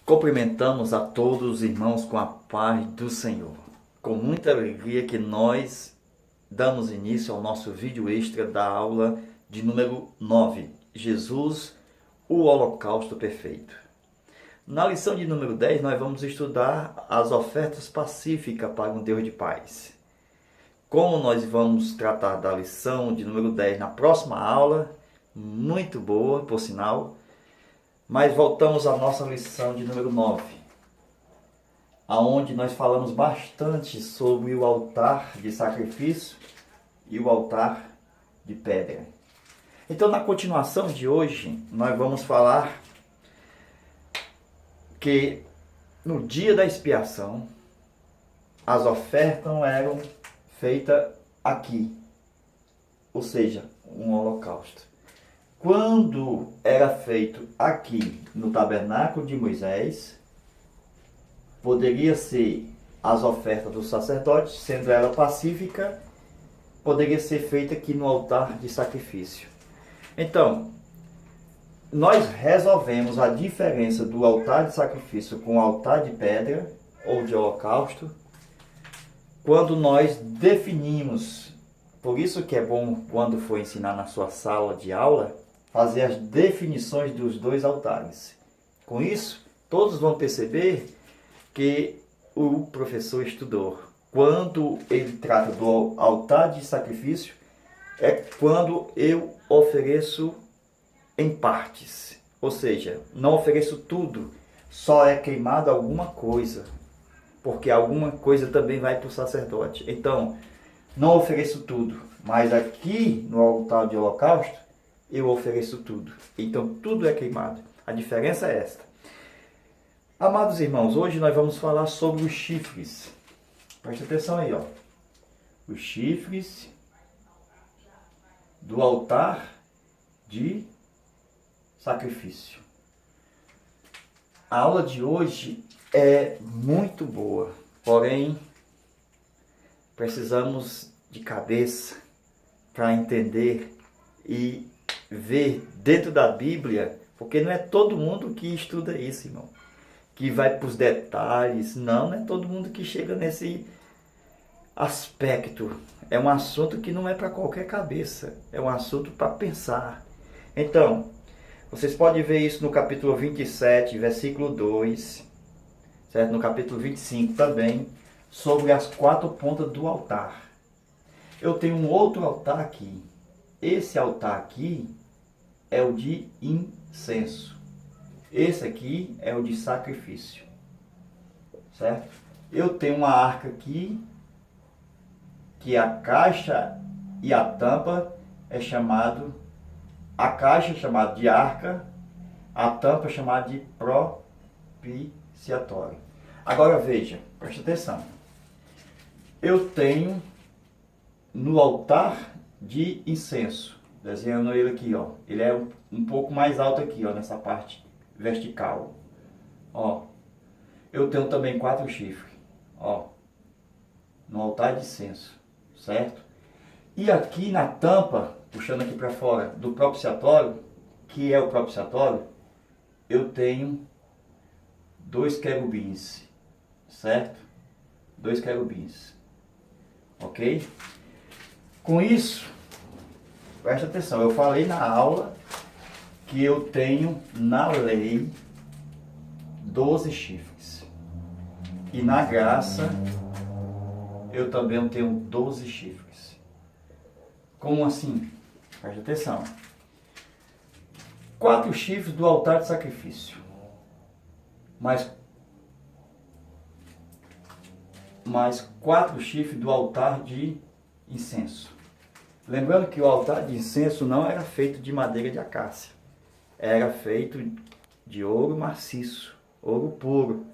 Cumprimentamos a todos os irmãos com a paz do Senhor. Com muita alegria que nós damos início ao nosso vídeo extra da aula de número 9, Jesus, o Holocausto Perfeito. Na lição de número 10, nós vamos estudar as ofertas pacíficas para um Deus de paz. Como nós vamos tratar da lição de número 10 na próxima aula, muito boa, por sinal, mas voltamos à nossa lição de número 9, aonde nós falamos bastante sobre o altar de sacrifício e o altar de pedra. Então, na continuação de hoje, nós vamos falar que no dia da expiação, as ofertas eram feitas aqui, ou seja, um holocausto. Quando era feito aqui no tabernáculo de Moisés, poderia ser as ofertas dos sacerdotes, sendo ela pacífica, poderia ser feita aqui no altar de sacrifício. Então, nós resolvemos a diferença do altar de sacrifício com o altar de pedra ou de holocausto, quando nós definimos. Por isso que é bom, quando for ensinar na sua sala de aula, fazer as definições dos dois altares. Com isso, todos vão perceber que o professor estudou. Quando ele trata do altar de sacrifício, é quando eu ofereço em partes. Ou seja, não ofereço tudo, só é queimado alguma coisa, porque alguma coisa também vai para o sacerdote. Então, não ofereço tudo, mas aqui no altar de holocausto, eu ofereço tudo. Então, tudo é queimado. A diferença é esta. Amados irmãos, hoje nós vamos falar sobre os chifres. Preste atenção aí, ó. Os chifres do altar de sacrifício. A aula de hoje é muito boa, porém, precisamos de cabeça para entender e ver dentro da Bíblia, porque não é todo mundo que estuda isso, irmão, que vai para os detalhes. Não é todo mundo que chega nesse aspecto. É um assunto que não é para qualquer cabeça, é um assunto para pensar. Então, vocês podem ver isso no capítulo 27, versículo 2, certo? No capítulo 25 também, sobre as 4 pontas do altar. Eu tenho um outro altar aqui. Esse altar aqui é o de incenso. Esse aqui é o de sacrifício. Certo? Eu tenho uma arca aqui, que a caixa e a tampa é chamado, a caixa é chamada de arca, a tampa é chamada de propiciatório. Agora veja, preste atenção. Eu tenho no altar de incenso, desenhando ele aqui, ó. Ele é um pouco mais alto aqui, ó, nessa parte vertical. Ó. Eu tenho também 4 chifres, ó, no altar de incenso, certo? E aqui na tampa, puxando aqui para fora do propiciatório, que é o propiciatório, eu tenho 2 querubins, certo? 2 querubins. Ok? Com isso, preste atenção, eu falei na aula que eu tenho na lei 12 chifres. E na graça eu também tenho 12 chifres. Como assim? Preste atenção. 4 chifres do altar de sacrifício. Mais 4 chifres do altar de incenso. Lembrando que o altar de incenso não era feito de madeira de acácia. Era feito de ouro maciço, ouro puro.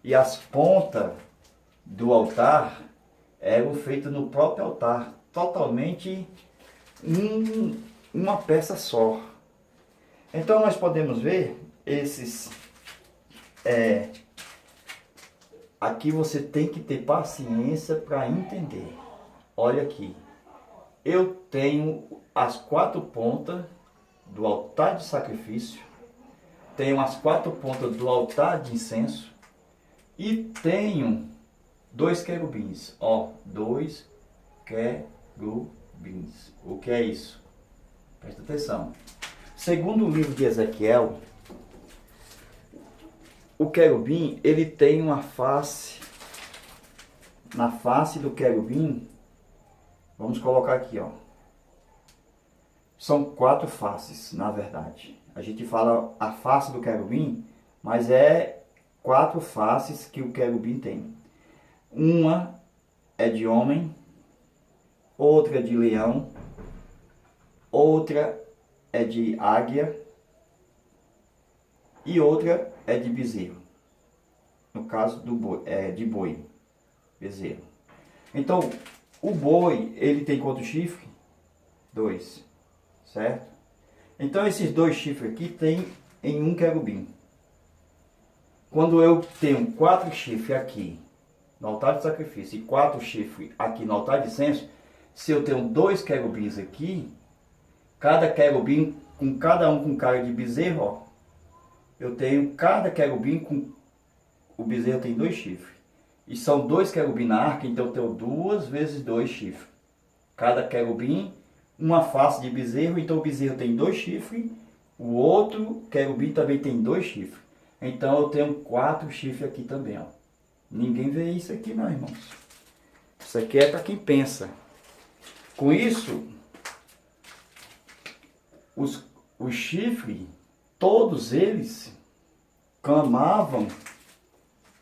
E as pontas do altar eram feitas no próprio altar, totalmente uma peça só. Então nós podemos ver esses... aqui você tem que ter paciência para entender. Olha aqui. Eu tenho as 4 pontas do altar de sacrifício tenho as 4 pontas do altar de incenso e tenho 2 querubins. Ó, 2 querubins. O que é isso? Presta atenção. Segundo o livro de Ezequiel, o querubim, ele tem uma face. Na face do querubim, vamos colocar aqui, ó. São 4 faces, na verdade. A gente fala a face do querubim, mas é 4 faces que o querubim tem. Uma é de homem, outra é de leão, outra é de águia e outra é de bezerro. No caso do boi, de boi, bezerro. Então, o boi, ele tem quantos chifres? 2, certo? Então, esses 2 chifres aqui tem em um querubim. Quando eu tenho 4 chifres aqui no altar de sacrifício e 4 chifres aqui no altar de incenso, se eu tenho 2 querubins aqui, cada querubim, cada um com cara de bezerro, ó, eu tenho cada querubim com... O bezerro tem 2 chifres. E são 2 querubins na arca, então eu tenho 2 vezes 2 chifres. Cada querubim, uma face de bezerro, então o bezerro tem 2 chifres, o outro querubim também tem 2 chifres. Então eu tenho 4 chifres aqui também, ó. Ninguém vê isso aqui não, irmãos. Isso aqui é para quem pensa. Com isso, os chifres, todos eles clamavam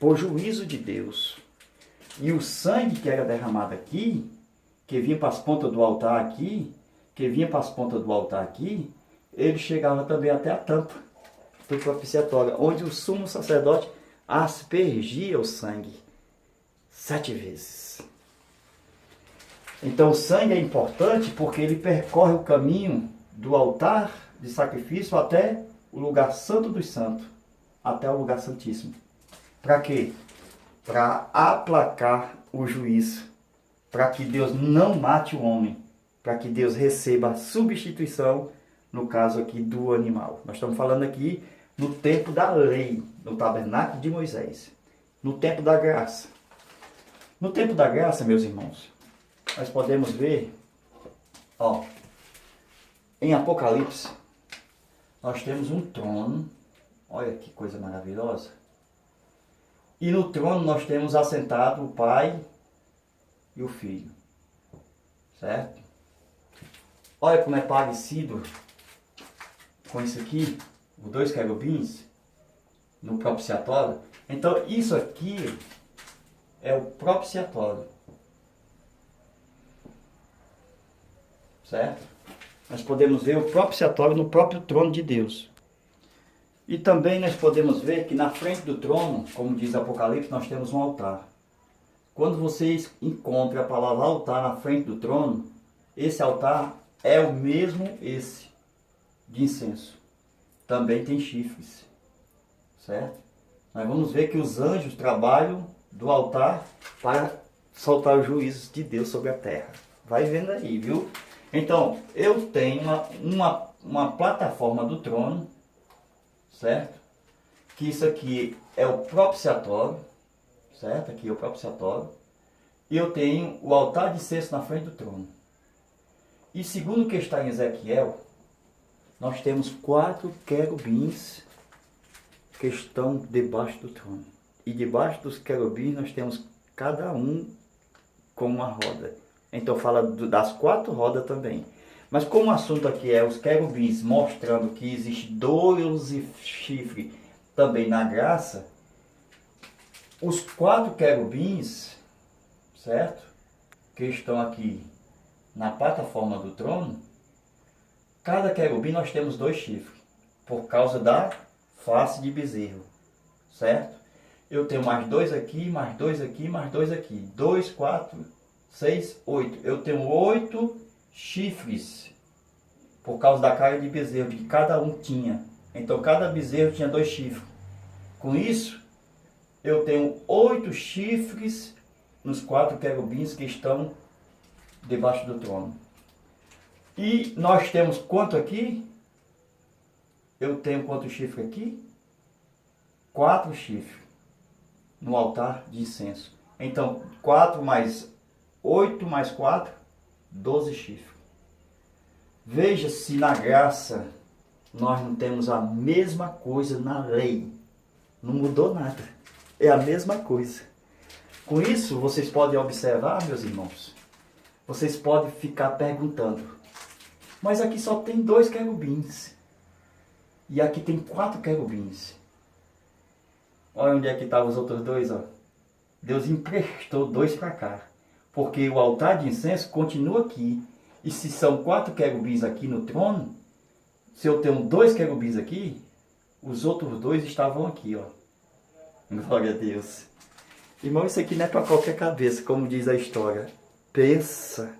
por juízo de Deus. E o sangue que era derramado aqui, que vinha para as pontas do altar aqui, ele chegava também até a tampa do propiciatório, onde o sumo sacerdote aspergia o sangue 7 vezes. Então o sangue é importante porque ele percorre o caminho do altar de sacrifício até o lugar santo dos santos, até o lugar santíssimo. Para quê? Para aplacar o juízo, para que Deus não mate o homem, para que Deus receba a substituição, no caso aqui do animal. Nós estamos falando aqui no tempo da lei, no tabernáculo de Moisés, no tempo da graça. No tempo da graça, meus irmãos, nós podemos ver, ó, em Apocalipse, nós temos um trono, olha que coisa maravilhosa, e no trono nós temos assentado o Pai e o Filho, certo? Olha como é parecido com isso aqui, os 2 querubins, no propiciatório. Então isso aqui é o propiciatório, certo? Nós podemos ver o propiciatório no próprio trono de Deus. E também nós podemos ver que na frente do trono, como diz Apocalipse, nós temos um altar. Quando vocês encontram a palavra altar na frente do trono, esse altar é o mesmo esse de incenso. Também tem chifres, certo? Nós vamos ver que os anjos trabalham do altar para soltar os juízos de Deus sobre a terra. Vai vendo aí, viu? Então, eu tenho uma plataforma do trono, certo? Que isso aqui é o propiciatório, certo? Aqui é o propiciatório. E eu tenho o altar de incenso na frente do trono. E segundo o que está em Ezequiel, nós temos 4 querubins que estão debaixo do trono. E debaixo dos querubins nós temos cada um com uma roda. Então fala das 4 rodas também. Mas como o assunto aqui é os querubins mostrando que existe 12 chifres também na graça, os 4 querubins, certo? Que estão aqui na plataforma do trono, cada querubim nós temos 2 chifres, por causa da face de bezerro, certo? Eu tenho mais 2 aqui, mais 2 aqui, mais 2 aqui. 2, 4, 6, 8. Eu tenho 8 chifres, por causa da cara de bezerro, que cada um tinha. Então cada bezerro tinha 2 chifres. Com isso, eu tenho 8 chifres nos 4 querubins que estão debaixo do trono. E nós temos quanto aqui? Eu tenho quanto chifre aqui? 4 chifres no altar de incenso. Então, 4 mais 8 mais 4, 12 chifres. Veja se na graça nós não temos a mesma coisa na lei. Não mudou nada. É a mesma coisa. Com isso, vocês podem observar, meus irmãos. Vocês podem ficar perguntando. Mas aqui só tem 2 querubins. E aqui tem 4 querubins. Olha onde é que estavam os outros 2, ó. Deus emprestou 2 para cá. Porque o altar de incenso continua aqui. E se são 4 querubins aqui no trono, se eu tenho 2 querubins aqui, os outros 2 estavam aqui, ó. Glória a Deus. Irmão, isso aqui não é para qualquer cabeça, como diz a história. Pensa.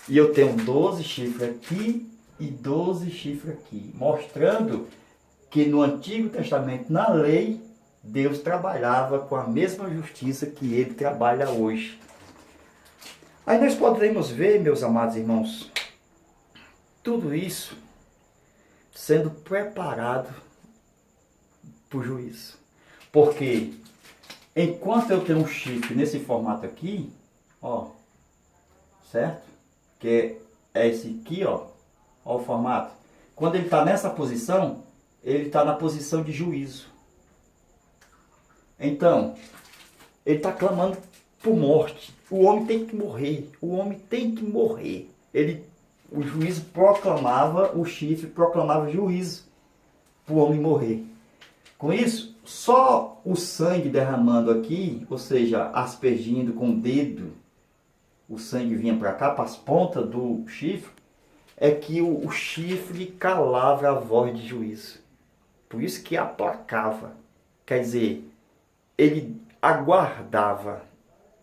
E eu tenho 12 chifres aqui e 12 chifres aqui. Mostrando que no Antigo Testamento, na lei, Deus trabalhava com a mesma justiça que Ele trabalha hoje. Aí nós podemos ver, meus amados irmãos, tudo isso sendo preparado para o juízo. Porque enquanto eu tenho um chifre nesse formato aqui, ó, certo? Que é esse aqui, ó o formato. Quando ele está nessa posição, ele está na posição de juízo. Então, ele está clamando por morte. O homem tem que morrer. O homem tem que morrer. O juízo proclamava, o chifre proclamava juízo para o homem morrer. Com isso, só o sangue derramando aqui, ou seja, aspergindo com o dedo, o sangue vinha para cá, para as pontas do chifre, é que o chifre calava a voz de juízo. Por isso que aplacava. Quer dizer, ele aguardava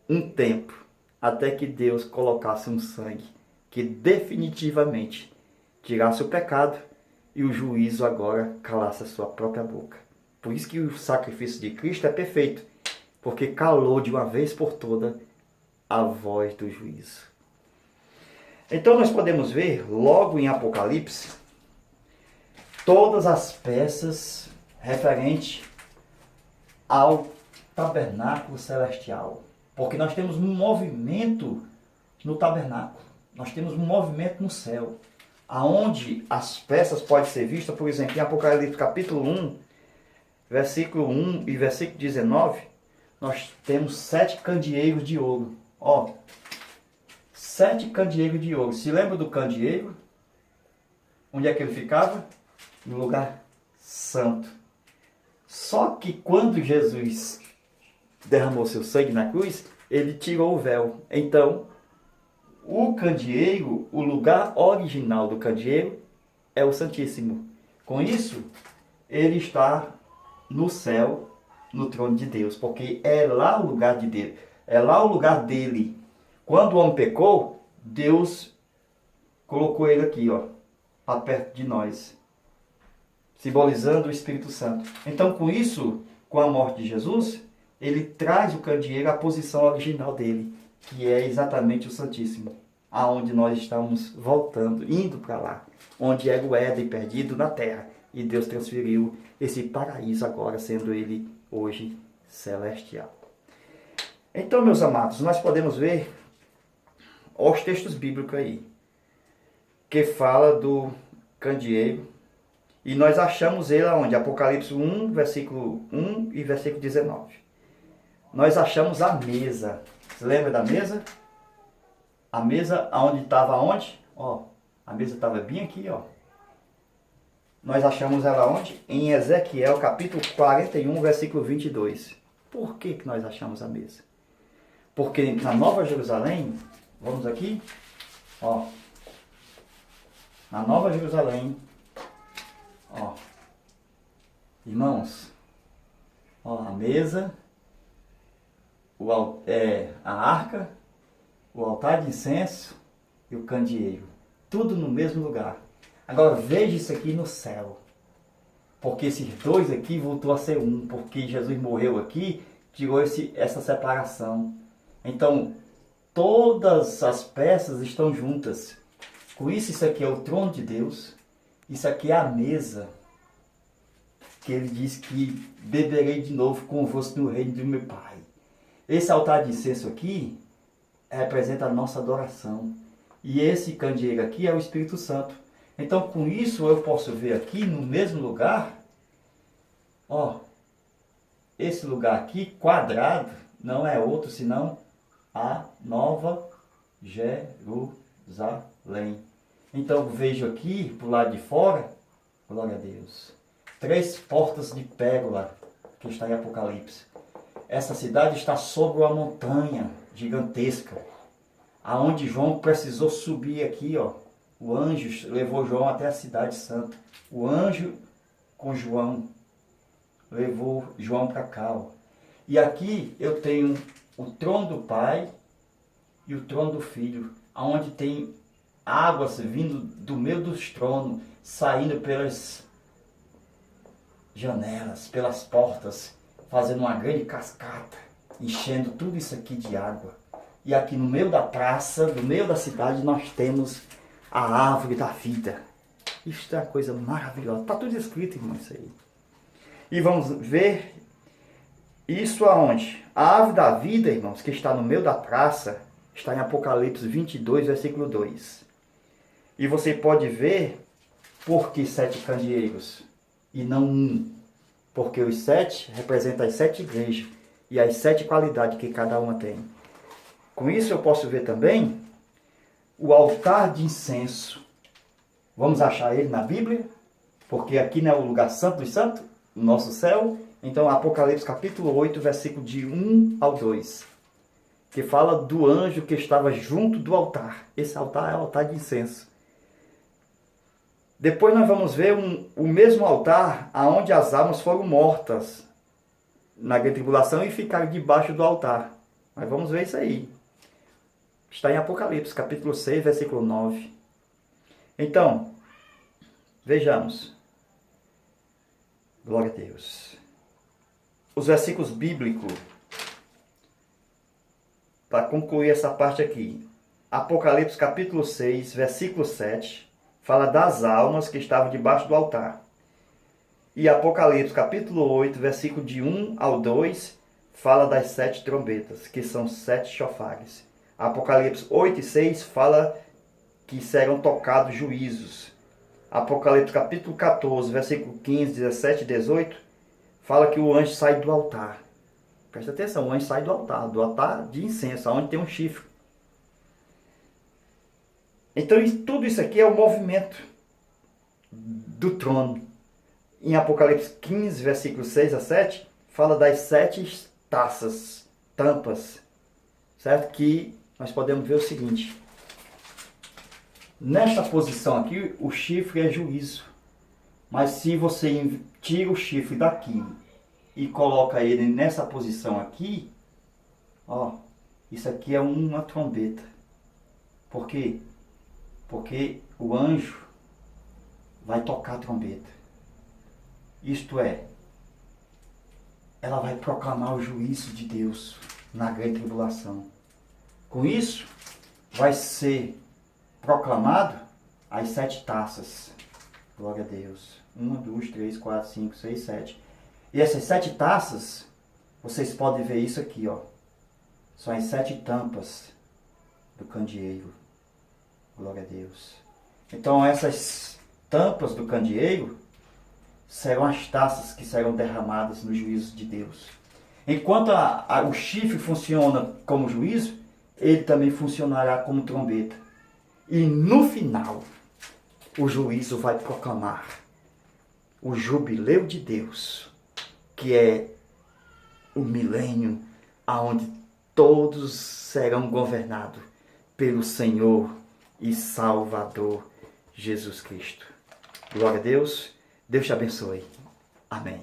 um tempo até que Deus colocasse um sangue que definitivamente tirasse o pecado e o juízo agora calasse a sua própria boca. Por isso que o sacrifício de Cristo é perfeito, porque calou de uma vez por toda a voz do juízo. Então nós podemos ver logo em Apocalipse todas as peças referentes ao tabernáculo celestial. Porque nós temos um movimento no tabernáculo. Nós temos um movimento no céu. Aonde as peças podem ser vistas, por exemplo, em Apocalipse capítulo 1, versículo 1 e versículo 19, nós temos 7 candeeiros de ouro. Ó, 7 candeeiros de ouro. Se lembra do candeeiro? Onde é que ele ficava? No lugar santo. Só que quando Jesus derramou seu sangue na cruz, ele tirou o véu. Então, o candeeiro, o lugar original do candeeiro é o Santíssimo. Com isso, ele está no céu, no trono de Deus, porque é lá o lugar de Deus, é lá o lugar dele. Quando o homem pecou, Deus colocou ele aqui, ó, para perto de nós, simbolizando o Espírito Santo. Então, com isso, com a morte de Jesus, ele traz o candeeiro à posição original dele, que é exatamente o Santíssimo, aonde nós estamos voltando, indo para lá, onde era o Éden perdido na terra, e Deus transferiu esse paraíso agora, sendo ele hoje celestial. Então, meus amados, nós podemos ver os textos bíblicos aí, que fala do candeeiro, e nós achamos ele aonde? Apocalipse 1, versículo 1 e versículo 19. Nós achamos a mesa. Você lembra da mesa? A mesa aonde estava onde? Ó, a mesa estava bem aqui, ó. Nós achamos ela onde? Em Ezequiel, capítulo 41, versículo 22. Por que que nós achamos a mesa? Porque na Nova Jerusalém, vamos aqui, ó. Na Nova Jerusalém, ó. Irmãos, ó, a mesa, a arca, o altar de incenso e o candeeiro. Tudo no mesmo lugar. Agora veja isso aqui no céu. Porque esses dois aqui voltou a ser um. Porque Jesus morreu aqui, tirou essa separação. Então, todas as peças estão juntas. Com isso aqui é o trono de Deus. Isso aqui é a mesa. que ele diz que beberei de novo convosco no reino do meu Pai. Esse altar de incenso aqui representa a nossa adoração. E esse candeeiro aqui é o Espírito Santo. Então, com isso, eu posso ver aqui, no mesmo lugar, ó, esse lugar aqui, quadrado, não é outro senão a Nova Jerusalém. Então, eu vejo aqui, pro lado de fora, glória a Deus, 3 portas de pérola, que está em Apocalipse. Essa cidade está sobre uma montanha gigantesca, aonde João precisou subir aqui, ó. O anjo levou João até a cidade santa. O anjo com João levou João para cá, ó. E aqui eu tenho o trono do Pai e o trono do Filho, aonde tem águas vindo do meio dos tronos, saindo pelas janelas, pelas portas, fazendo uma grande cascata, enchendo tudo isso aqui de água. E aqui no meio da praça, no meio da cidade, nós temos a árvore da vida. Isso é uma coisa maravilhosa. Está tudo escrito, irmão, isso aí. E vamos ver isso aonde? A árvore da vida, irmãos, que está no meio da praça, está em Apocalipse 22, versículo 2. E você pode ver por que 7 candeeiros e não 1. Porque os 7 representam as 7 igrejas e as 7 qualidades que cada uma tem. Com isso eu posso ver também o altar de incenso. Vamos achar ele na Bíblia, porque aqui não é o lugar santo dos santos, o nosso céu. Então Apocalipse capítulo 8, versículo de 1 ao 2, que fala do anjo que estava junto do altar. Esse altar é o altar de incenso. Depois nós vamos ver o mesmo altar aonde as almas foram mortas na grande tribulação e ficaram debaixo do altar. Mas vamos ver isso aí. Está em Apocalipse, capítulo 6, versículo 9. Então, vejamos. Glória a Deus. Os versículos bíblicos, para concluir essa parte aqui. Apocalipse, capítulo 6, versículo 7, fala das almas que estavam debaixo do altar. E Apocalipse, capítulo 8, versículo de 1 ao 2, fala das 7 trombetas, que são 7 chofares. Apocalipse 8 e 6 fala que serão tocados juízos. Apocalipse capítulo 14, versículo 15, 17 e 18, fala que o anjo sai do altar. Presta atenção, o anjo sai do altar de incenso, onde tem um chifre. Então tudo isso aqui é o movimento do trono. Em Apocalipse 15, versículo 6 a 7, fala das 7 taças, tampas, certo? Que nós podemos ver o seguinte. Nesta posição aqui, o chifre é juízo. Mas se você tira o chifre daqui e coloca ele nessa posição aqui, ó, isso aqui é uma trombeta. Por quê? Porque o anjo vai tocar a trombeta. Isto é, ela vai proclamar o juízo de Deus na grande tribulação. Com isso, vai ser proclamado as 7 taças. Glória a Deus. 1, 2, 3, 4, 5, 6, 7. E essas 7 taças, vocês podem ver isso aqui, ó. São as 7 tampas do candeeiro. Glória a Deus. Então essas tampas do candeeiro serão as taças que serão derramadas no juízo de Deus. Enquanto o chifre funciona como juízo, ele também funcionará como trombeta. E no final, o juízo vai proclamar o jubileu de Deus, que é o milênio aonde todos serão governados pelo Senhor e Salvador Jesus Cristo. Glória a Deus. Deus te abençoe. Amém.